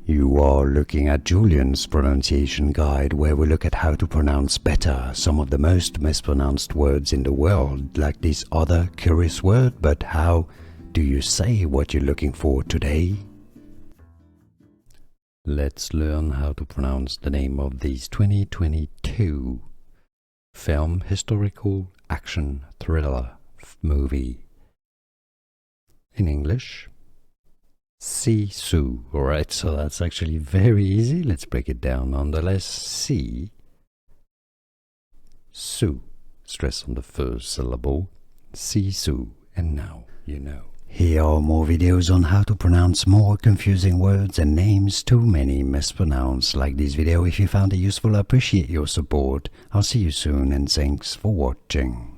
You are looking at Julian's pronunciation guide, where we look at how to pronounce better some of the most mispronounced words in the world, like this other curious word. But how do you say what you're looking for today? Let's learn how to pronounce the name of this 2022 film historical action thriller movie. In English, Sisu. Alright, so that's actually very easy. Let's break it down. Nonetheless, Sisu. Stress on the first syllable. Sisu. And now you know. Here are more videos on how to pronounce more confusing words and names too many mispronounced. Like this video if you found it useful. I appreciate your support. I'll see you soon and thanks for watching.